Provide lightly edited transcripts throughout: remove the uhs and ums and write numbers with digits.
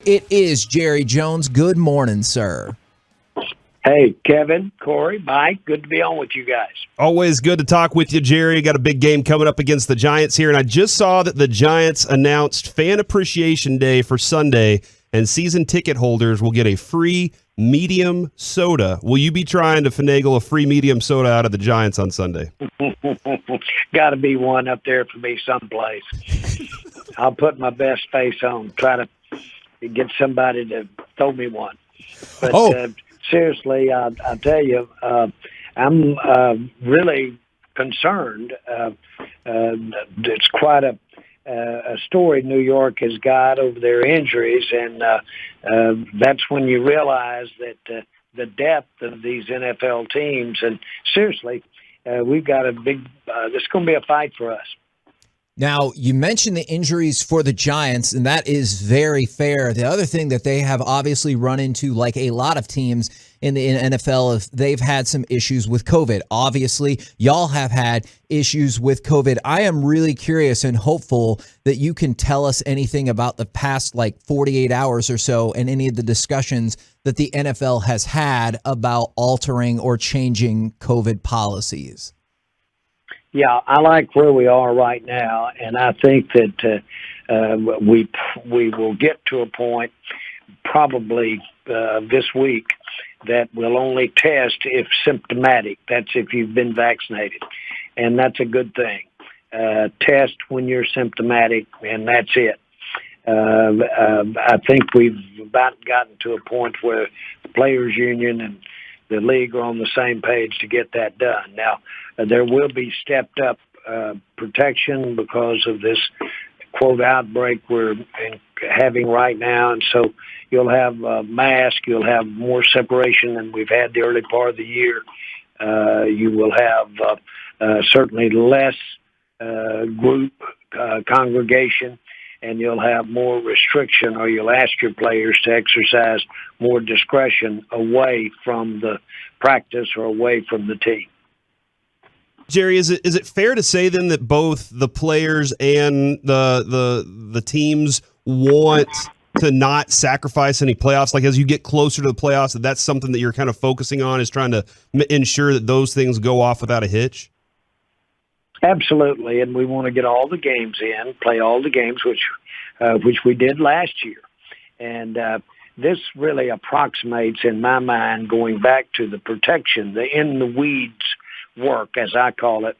It is Jerry Jones. Good morning, sir. Hey, Kevin, Corey, Mike, good to be on with you guys. Always good to talk with you, Jerry. Got a big game coming up against the Giants here, and I just saw that the Giants announced Fan Appreciation Day for Sunday, and season ticket holders will get a free medium soda. Will you be trying to finagle a free medium soda out of the Giants on Sunday? Got to be one up there for me someplace. I'll put my best face on, try to get somebody to throw me one. But seriously, I'll tell you, I'm really concerned. It's quite a story New York has got over their injuries, and that's when you realize that the depth of these NFL teams. And seriously, we've got a big. This is going to be a fight for us. Now, you mentioned the injuries for the Giants, and that is very fair. The other thing that they have obviously run into, like a lot of teams in the NFL, is they've had some issues with COVID. Obviously, y'all have had issues with COVID. I am really curious and hopeful that you can tell us anything about the past, 48 hours or so, and any of the discussions that the NFL has had about altering or changing COVID policies. Yeah, I like where we are right now, and I think that we will get to a point probably this week that we'll only test if symptomatic. That's if you've been vaccinated, and that's a good thing. Test when you're symptomatic, and that's it. I think we've about gotten to a point where the Players Union and the league are on the same page to get that done. Now, there will be stepped up protection because of this, quote, outbreak we're having right now. And so you'll have a mask, you'll have more separation than we've had the early part of the year. You will have certainly less group congregation, and you'll have more restriction, or you'll ask your players to exercise more discretion away from the practice or away from the team. Jerry, is it fair to say then that both the players and the teams want to not sacrifice any playoffs? Like, as you get closer to the playoffs, that's something that you're kind of focusing on, is trying to ensure that those things go off without a hitch? Absolutely, and we want to get all the games in, play all the games, which we did last year. And this really approximates, in my mind, going back to the protection, the in-the-weeds work, as I call it,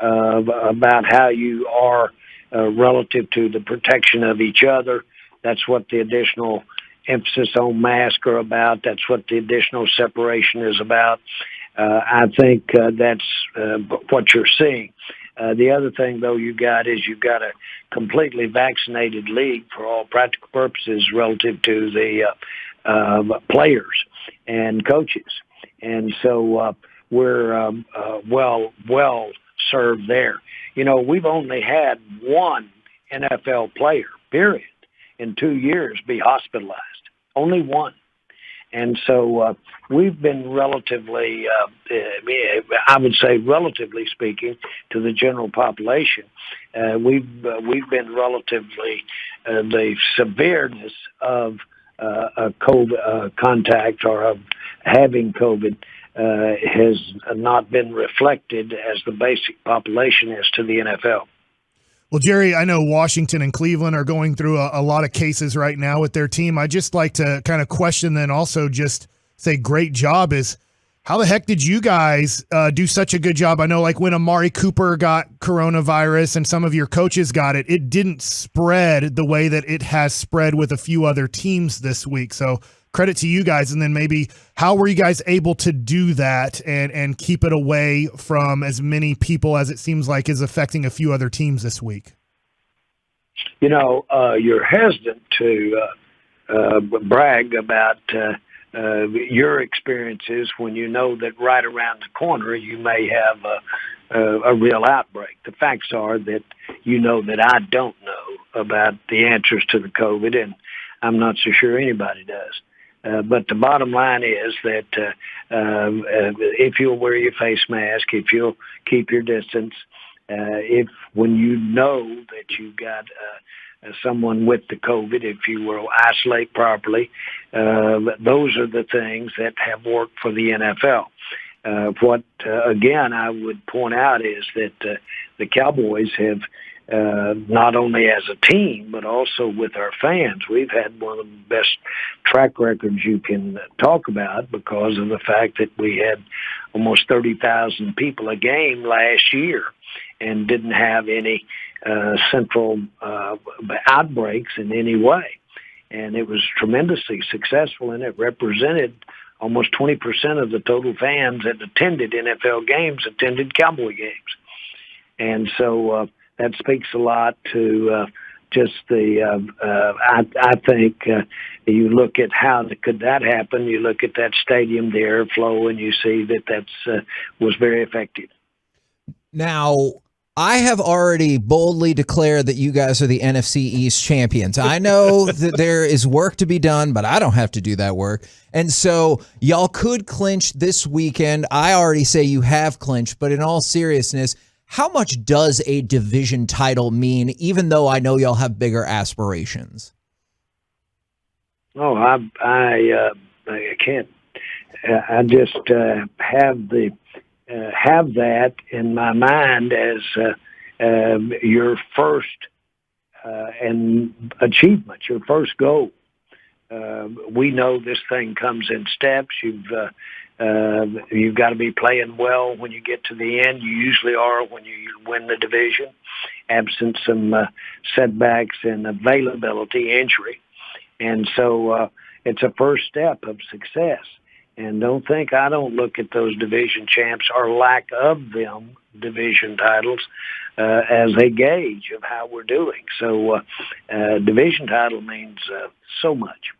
about how you are relative to the protection of each other. That's what the additional emphasis on masks are about. That's what the additional separation is about. I think that's what you're seeing. The other thing, though, you've got a completely vaccinated league for all practical purposes relative to the players and coaches. And so we're well served there. You know, we've only had one NFL player, period, in 2 years be hospitalized. Only one. And so we've been relatively, I would say relatively speaking, to the general population, we've been relatively, the severeness of a COVID contact or of having COVID has not been reflected as the basic population is to the NFL. Well, Jerry, I know Washington and Cleveland are going through a lot of cases right now with their team. I just like to kind of question, then also just say great job, is how the heck did you guys do such a good job? I know, like, when Amari Cooper got coronavirus and some of your coaches got it, it didn't spread the way that it has spread with a few other teams this week. So credit to you guys. And then maybe how were you guys able to do that and keep it away from as many people as it seems like is affecting a few other teams this week? You know, you're hesitant to brag about your experiences when you know that right around the corner you may have a real outbreak. The facts are that you know that I don't know about the answers to the COVID, and I'm not so sure anybody does. But the bottom line is that if you'll wear your face mask, if you'll keep your distance, if when you know that you've got someone with the COVID, if you will isolate properly. Those are the things that have worked for the NFL. Again, I would point out is that the Cowboys have, not only as a team, but also with our fans, we've had one of the best track records you can talk about because of the fact that we had almost 30,000 people a game last year and didn't have any central outbreaks in any way. And it was tremendously successful, and it represented almost 20% of the total fans that attended NFL games attended Cowboy games. And so that speaks a lot to just the, I think you look at how could that happen, you look at that stadium, the airflow, and you see that was very effective. Now, I have already boldly declared that you guys are the NFC East champions. I know that there is work to be done, but I don't have to do that work. And so y'all could clinch this weekend. I already say you have clinched, but in all seriousness, how much does a division title mean, even though I know y'all have bigger aspirations? Oh, I can't. I just have that in my mind as your first and achievement, your first goal. We know this thing comes in steps. You've got to be playing well when you get to the end. You usually are when you win the division, absent some setbacks and availability, injury. And so it's a first step of success. And I don't look at those division champs or lack of them, division titles, as a gauge of how we're doing. So division title means so much.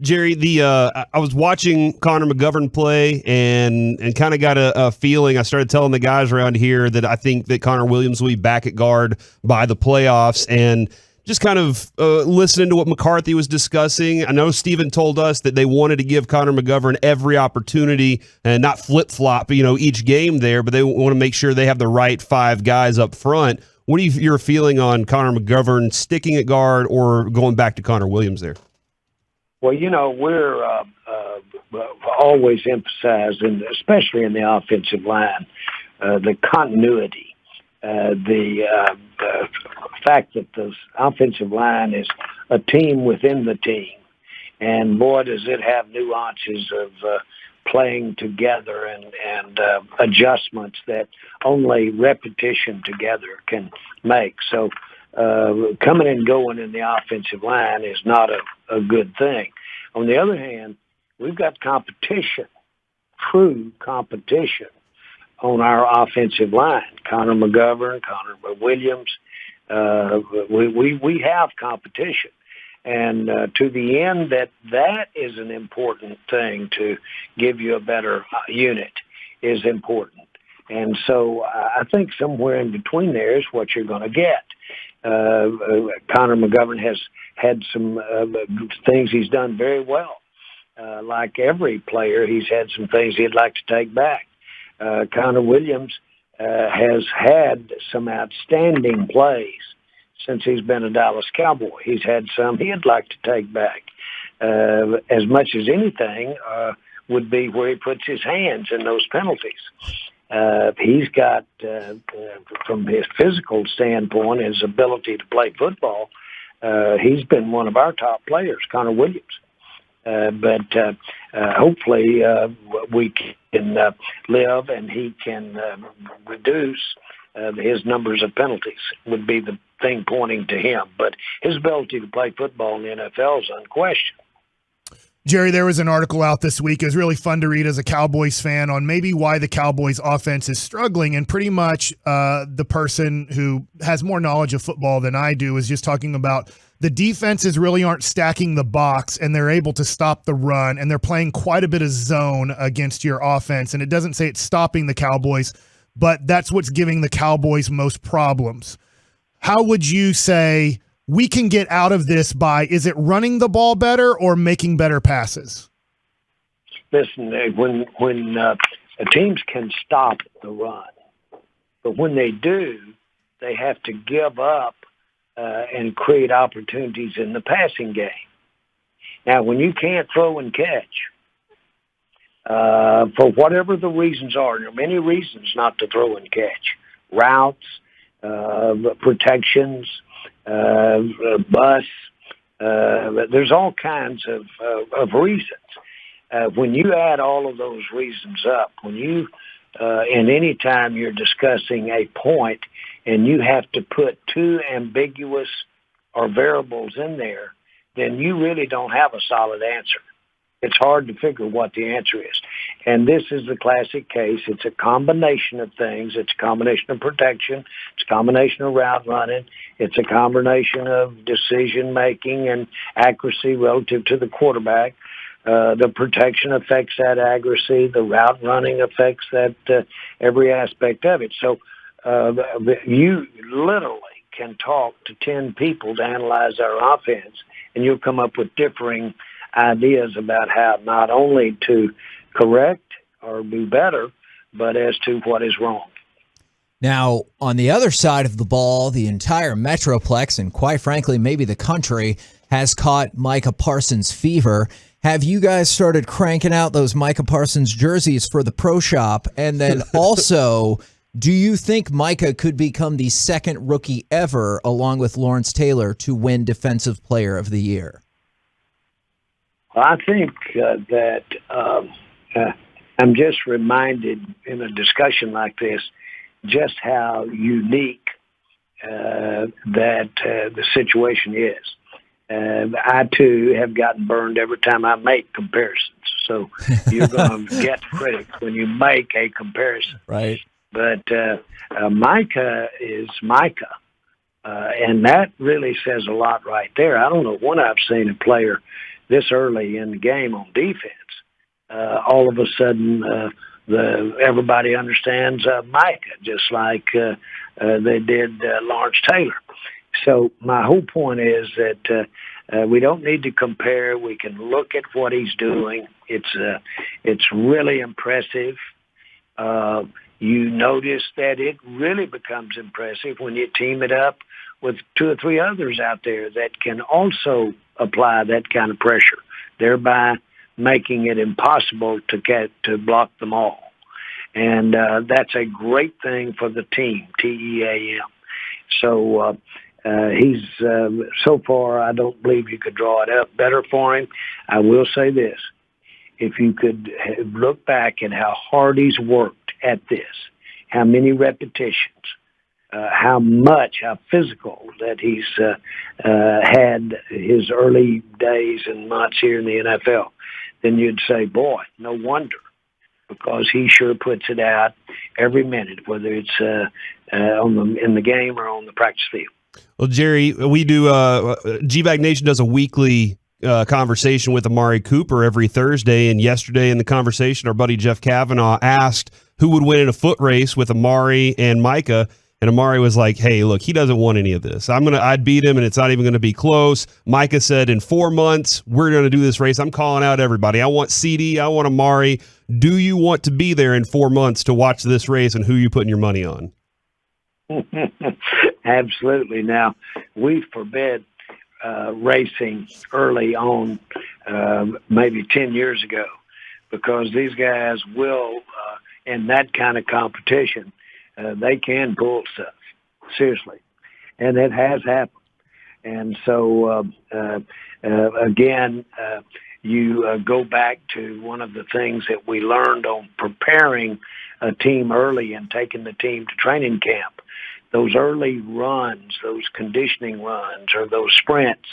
Jerry, I was watching Connor McGovern play and kind of got a feeling. I started telling the guys around here that I think that Connor Williams will be back at guard by the playoffs, and just kind of listening to what McCarthy was discussing. I know Steven told us that they wanted to give Connor McGovern every opportunity and not flip-flop, each game there, but they want to make sure they have the right 5 guys up front. What are your feeling on Connor McGovern sticking at guard or going back to Connor Williams there? Well, we're always emphasizing, especially in the offensive line, the continuity, the fact that the offensive line is a team within the team. And boy, does it have nuances of playing together and adjustments that only repetition together can make. So coming and going in the offensive line is not a good thing. On the other hand, we've got competition, true competition on our offensive line. Connor McGovern, Connor Williams, we have competition. And to the end that is an important thing to give you a better unit is important. And so I think somewhere in between there is what you're going to get. Connor McGovern has had some things he's done very well. Like every player, he's had some things he'd like to take back. Connor Williams has had some outstanding plays since he's been a Dallas Cowboy. He's had some he'd like to take back. As much as anything would be where he puts his hands in those penalties. He's got, from his physical standpoint, his ability to play football, he's been one of our top players, Connor Williams. But hopefully we can live and he can reduce his numbers of penalties would be the thing pointing to him. But his ability to play football in the NFL is unquestioned. Jerry, there was an article out this week. It was really fun to read as a Cowboys fan on maybe why the Cowboys offense is struggling. And pretty much the person who has more knowledge of football than I do is just talking about the defenses really aren't stacking the box and they're able to stop the run. And they're playing quite a bit of zone against your offense. And it doesn't say it's stopping the Cowboys, but that's what's giving the Cowboys most problems. How would you say we can get out of this by, is it running the ball better or making better passes? Listen, when teams can stop the run, but when they do, they have to give up and create opportunities in the passing game. Now, when you can't throw and catch, for whatever the reasons are, there are many reasons not to throw and catch. Routes, protections, bus. There's all kinds of reasons. When you add all of those reasons up, when you, and any time you're discussing a point and you have to put two ambiguous or variables in there, then you really don't have a solid answer. It's hard to figure what the answer is. And this is the classic case. It's a combination of things. It's a combination of protection. It's a combination of route running. It's a combination of decision-making and accuracy relative to the quarterback. The protection affects that accuracy. The route running affects that every aspect of it. So you literally can talk to 10 people to analyze our offense, and you'll come up with differing ideas about how not only to correct or do better, but as to what is wrong. Now, on the other side of the ball, the entire Metroplex, and quite frankly, maybe the country, has caught Micah Parsons fever. Have you guys started cranking out those Micah Parsons jerseys for the pro shop? And then also, do you think Micah could become the second rookie ever, along with Lawrence Taylor, to win Defensive Player of the Year? I think that I'm just reminded in a discussion like this just how unique that the situation is. I, too, have gotten burned every time I make comparisons. So you're going to get credit when you make a comparison. Right. But Micah is Micah, and that really says a lot right there. I don't know when I've seen a player this early in the game on defense. All of a sudden, everybody understands Micah, just like they did Lawrence Taylor. So my whole point is that we don't need to compare. We can look at what he's doing. It's really impressive. You notice that it really becomes impressive when you team it up with two or three others out there that can also apply that kind of pressure, thereby making it impossible to block them all. And that's a great thing for the team, TEAM. So he's so far, I don't believe you could draw it up better for him. I will say this. If you could look back at how hard he's worked at this, how many repetitions, how physical that he's had his early days and months here in the NFL, then you'd say, boy, no wonder, because he sure puts it out every minute, whether it's in the game or on the practice field. Well, Jerry, we do GVAC Nation does a weekly conversation with Amari Cooper every Thursday, and yesterday in the conversation, our buddy Jeff Kavanaugh asked who would win in a foot race with Amari and Micah. And Amari was like, hey, look, he doesn't want any of this. I'd beat him, and it's not even going to be close. Micah said, in 4 months, we're going to do this race. I'm calling out everybody. I want CD. I want Amari. Do you want to be there in 4 months to watch this race, and who are you putting your money on? Absolutely. Now, we forbid racing early on, maybe 10 years ago, because these guys will, in that kind of competition, they can pull stuff, seriously. And it has happened. And so, again, you go back to one of the things that we learned on preparing a team early and taking the team to training camp. Those early runs, those conditioning runs, or those sprints,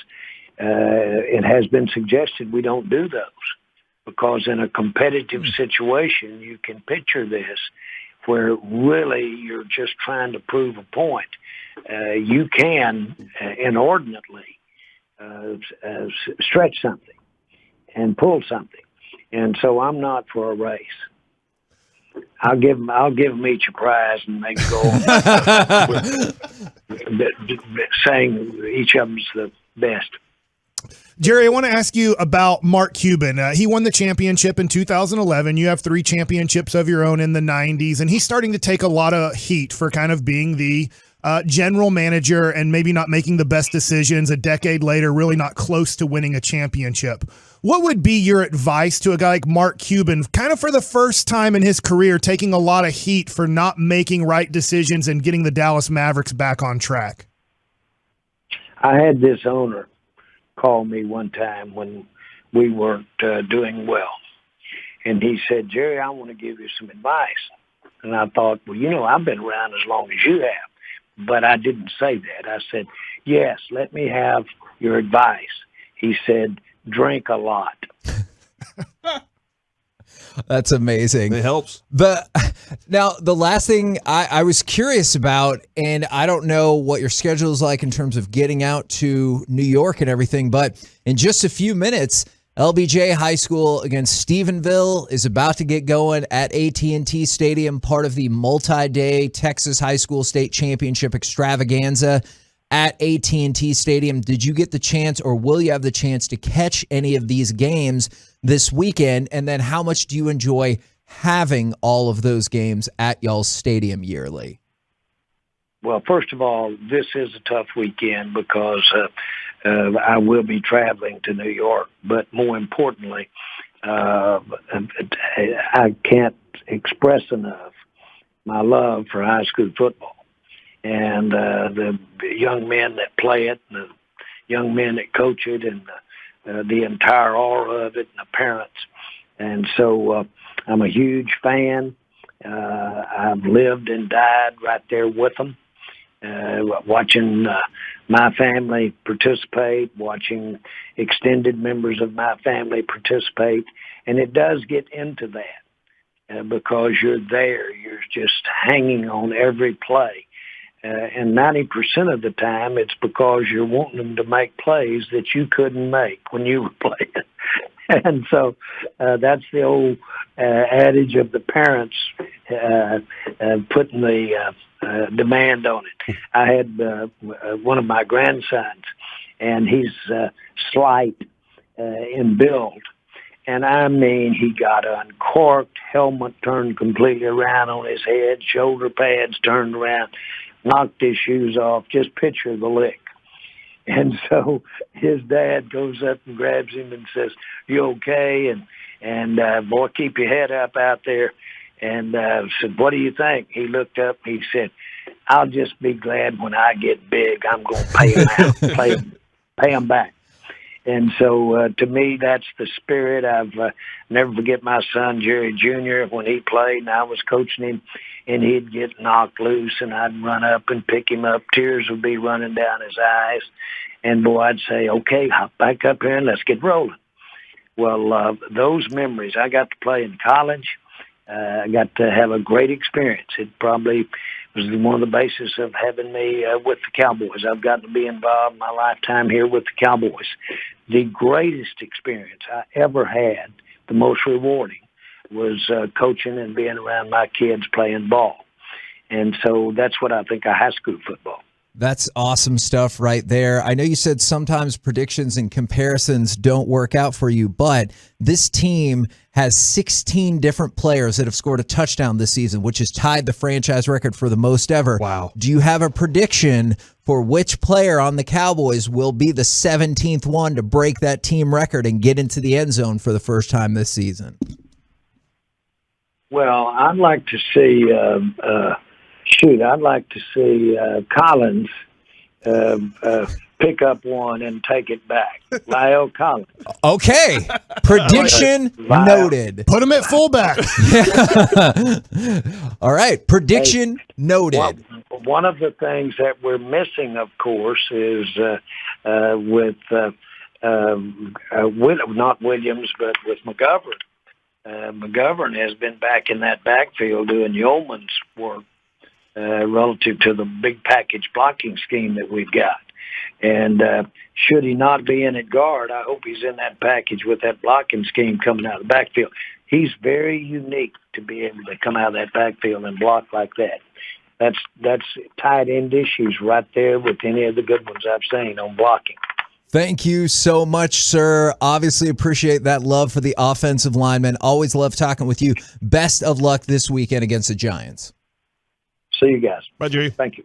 it has been suggested we don't do those, because in a competitive situation, you can picture this, where really you're just trying to prove a point. You can inordinately stretch something and pull something. And so I'm not for a race. I'll give them each a prize, and they can go on saying each of them's the best. Jerry, I want to ask you about Mark Cuban. He won the championship in 2011. You have 3 championships of your own in the 90s, and he's starting to take a lot of heat for kind of being the general manager and maybe not making the best decisions a decade later, really not close to winning a championship. What would be your advice to a guy like Mark Cuban, kind of for the first time in his career, taking a lot of heat for not making right decisions and getting the Dallas Mavericks back on track? I had this owner call me one time when we weren't doing well. And he said, Jerry, I want to give you some advice. And I thought, well, I've been around as long as you have. But I didn't say that. I said, yes, let me have your advice. He said, drink a lot. That's amazing. It helps. Now, the last thing I was curious about, and I don't know what your schedule is like in terms of getting out to New York and everything, but in just a few minutes, LBJ High School against Stephenville is about to get going at AT&T Stadium, part of the multi-day Texas High School State Championship extravaganza at AT&T Stadium. Did you get the chance, or will you have the chance, to catch any of these games this weekend? And then how much do you enjoy having all of those games at y'all's stadium yearly? Well, first of all, this is a tough weekend because I will be traveling to New York. But more importantly, I can't express enough my love for high school football and the young men that play it, and the young men that coach it, and the entire aura of it, and the parents. And so I'm a huge fan. I've lived and died right there with them. Watching my family participate, watching extended members of my family participate. And it does get into that because you're there. You're just hanging on every play. And 90% of the time, it's because you're wanting them to make plays that you couldn't make when you were playing. And so that's the old adage of the parents putting the demand on it. I had one of my grandsons, and he's slight in build. And I mean, he got uncorked, helmet turned completely around on his head, shoulder pads turned around, knocked his shoes off. Just picture the lick. And so his dad goes up and grabs him and says, "You okay?" And boy, keep your head up out there. And said, "What do you think?" He looked up. He said, "I'll just be glad when I get big, I'm going to pay him out, pay him back." And so to me, that's the spirit. I've never forget my son, Jerry Jr., when he played and I was coaching him, and he'd get knocked loose, and I'd run up and pick him up. Tears would be running down his eyes. And, boy, I'd say, "Okay, hop back up here and let's get rolling." Well, those memories, I got to play in college. I got to have a great experience. It probably was one of the basis of having me with the Cowboys. I've gotten to be involved in my lifetime here with the Cowboys. The greatest experience I ever had, the most rewarding, was coaching and being around my kids playing ball. And so that's what I think of high school football. That's awesome stuff right there. I know you said sometimes predictions and comparisons don't work out for you, but this team has 16 different players that have scored a touchdown this season, which has tied the franchise record for the most ever. Wow. Do you have a prediction for which player on the Cowboys will be the 17th one to break that team record and get into the end zone for the first time this season? Well, I'd like to see I'd like to see Collins pick up one and take it back. Lyle Collins. Okay. Prediction noted. Put him at fullback. All right. Prediction noted. One of the things that we're missing, of course, is with not Williams, but with McGovern. McGovern has been back in that backfield doing yeoman's work relative to the big package blocking scheme that we've got. And should he not be in at guard, I hope he's in that package with that blocking scheme coming out of the backfield. He's very unique to be able to come out of that backfield and block like that. That's tight end issues right there with any of the good ones I've seen on blocking. Thank you so much, sir. Obviously appreciate that love for the offensive linemen. Always love talking with you. Best of luck this weekend against the Giants. See you guys. Bye, Jerry. Thank you.